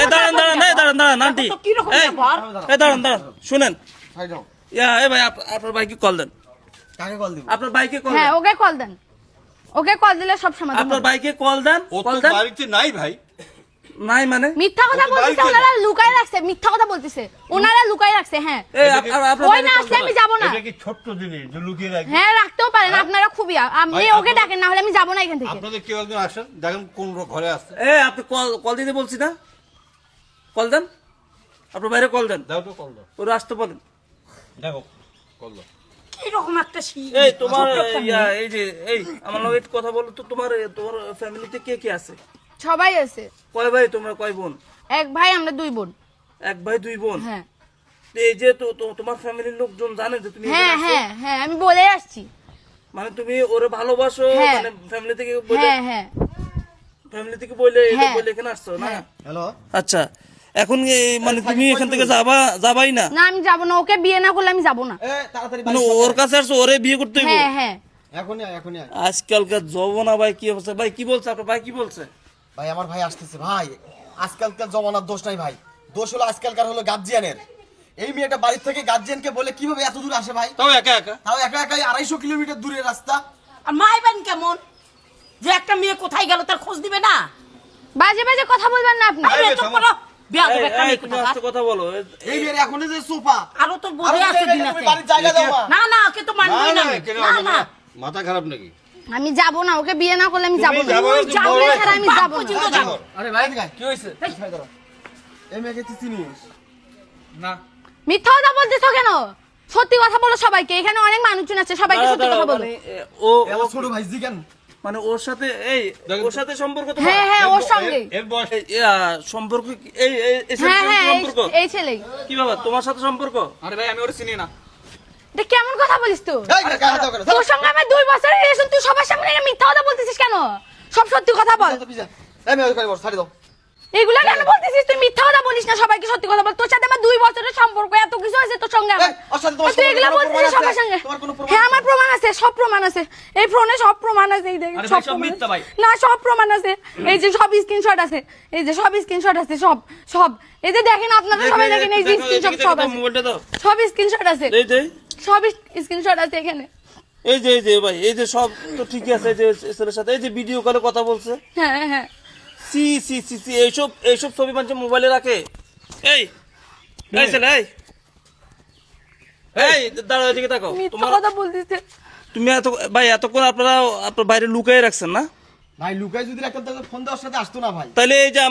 এই দাঁড়ান দাঁড়ান এই দাঁড়ান দাঁড়ান আন্টি এই দাঁড়ান দাঁড়ান শুনেন এই ভাই আপনার ভাইকে কল দেন। কাকে কল দিব? আপনার ভাইকে কল হ্যাঁ দেন। ওকে কল দেন, ওকে কল দিলে সব সমাধান আপনার হবে। ভাইকে কল দেন। ও কল তো দেন। বাড়িতে নাই ভাই। নাই মানে মিথ্যা কথা ওকে বলতেছে, বাড়িতে ওনারা লুকাই রাখছে, মিথ্যা কথা বলতেছে, ওনারা লুকাই রাখছে। হ্যাঁ এই আপনার ওই না আসলে আমি যাবো না। এটা কি ছোট্ট জিনিস যে লুকিয়ে রাখবে? হ্যাঁ রাখতেও পারেন আপনারা, খুবই আপনি ভাই, ওকে আপনাদের- ডাকেন, না হলে আমি যাবো না এখান থেকে। আপনাদের কেউ একজন আসেন, দেখেন কোন ঘরে আছে। এই আপনি কল দিতে বলছি না, কল দেন। আপনার বাইরে কল দেন, দাও তো কল দাও। ওরা আসতে বলেন। দেখো কল দাও। এরকম একটা এই তোমার এই যে এই আমার লগে একটু কথা বলো তো, তোমার ফ্যামিলিতে কে কে আছে? সবাই আছে, কয় ভাই তোমরা, কয় বোন? এক ভাই আমরা দুই বোন। এক ভাই দুই বোন। হ্যাঁ তো এই যে তোমার ফ্যামিলির লোকজন জানে যে তুমি হ্যাঁ এখানে আছো? হ্যাঁ হ্যাঁ আমি বলে আসছি। মানে তুমি ওরে ভালোবাসো, হ্যাঁ। মানে ফ্যামিলি থেকে বলে, হ্যাঁ হ্যাঁ ফ্যামিলি থেকে বলে হ্যাঁ। বলে এখানে আসছো না? হ্যাঁ। হ্যালো, আচ্ছা এখন মানে তুমি এখান থেকে যাবাই না? না আমি যাবো না, ওকে বিয়ে না করলে আমি যাবো না। তাড়াতাড়ি মানে ওর কাছে আসছো, ওরে বিয়ে করতে হইব? হ্যাঁ হ্যাঁ এখনই আয়, এখনই আয়। আজকালকার জমানা ভাই কি অবস্থা? ভাই কি বলছে আপনার ভাই, কি বলছে? ভাই আমার ভাই আসতেছে ভাই। আজকালকার জমানার দোষ নাই ভাই, দোষ হলো আজকালকার হলো গার্জিয়ানের। এই মেয়েটা বাড়ির থেকে গার্জিয়ানকে বলে কিভাবে এত দূর আসে ভাই? তাও একা একা। তাও একা একাই 250 কিলোমিটার দূরের রাস্তা। আর মাইবেন কেমন যে একটা মেয়ে কোথায় গেল তার খোঁজ দিবে না? বাজে বাজে কথা বলবেন না আপনি। আরে চুপ করো, বেয়াদব একটা মেয়ে তুমি কোথাকার। আস্তে কথা বলো। এই মেয়ের এখন যে সোফা আরো তোর বোঝে আছে দিন আছে। বাড়ির জায়গা দাও মা। না না ওকে তো মানবই না। কেন না হবে না না? মাথা খারাপ নাকি? আমি যাবো না, ওকে বিয়ে না করলে আমি যাবো না। যাবো না, তুমি যাবো বলো না না। ছাড়া আমি বাপ যাবো পর্যন্ত না। যাবো। আরে ভাই দেখাই কি হয়েছে? এই মেয়েকে তুই চিনিস? না মিথ্যা কথা বলতেছো কেন? সত্যি কথা বলো সবাইকে, এখানে অনেক মানুষজন আছে, সবাইকে সত্যি কথা বলো। মানে ও এলা ছোট ভাই জিগান। মানে ওর সাথে ওর সাথে সম্পর্ক তোমার? হ্যাঁ হ্যাঁ ওর সঙ্গে। এর বয়স সম্পর্ক এই ছেলের হ্যাঁ সাথে হ্যাঁ সম্পর্ক এই ছেলেই। কি বাবা তোমার সাথে সম্পর্ক? আরে ভাই আমি ওরে চিনি না। এটা কেমন কথা বলিস তুই? এই গায়ে হাত দাও কেন? তোর সঙ্গে আমার 2 বছরের রিলেশন, তুই সবার সামনে এটা মিথ্যা কথা বলতেছিস কেন? সব সত্যি কথা বল। এই মেয়ে ওখানে বস, ছাড়ি দাও। এগুলা কেন বলতেছিস? তুই মিথ্যা কথা বলিস না, সবাইকে সত্যি কথা বল। তোর সাথে আমার 2 বছরের সম্পর্ক, এত কিছু হয়েছে তোর সঙ্গে আমার। এই, ওর সাথে তোমার তুই এগুলা কোনো বলতেছিস প্রমাণ সবার আছে? সঙ্গে? তোমার কোনো প্রমাণ হ্যাঁ আছে? আমার প্রমাণ আছে, সব প্রমাণ আছে। এই ফোনে সব প্রমাণ আছে, এই দেখ আরে ভাই, সব সব প্রমাণ মিথ্যা আছে। ভাই। না সব প্রমাণ আছে, এই যে সব স্ক্রিনশট আছে, এই যে সব স্ক্রিনশট আছে, সব সব এই যে দেখেন, আপনারা সবাই দেখেন, এই যে স্ক্রিনশট সব আছে, মোবাইলটা দাও। সব স্ক্রিনশট আছে, এই যে সব স্ক্রিনশট আছে এখানে। এই যে ভাই এই যে সব তো ঠিকই আছে, এই যে ছেলের সাথে এই যে ভিডিও কলে কথা বলছে। হ্যাঁ হ্যাঁ সি সি সি সি এইসব ছবি মানুষ মোবাইলে রাখে। এই ছেলে এই দাঁড়াও, এদিকে তাকাও। মিথ্যা তোমার কথা বলতেছে। তুমি ভাই এতক্ষণ আপনারা আপনার বাইরে লুকাই রাখছেন না? ভাই লুকাই যদি রাখতাম তাহলে ফোন দেওয়ার সাথে আসতো না ভাই। তাহলে এই যে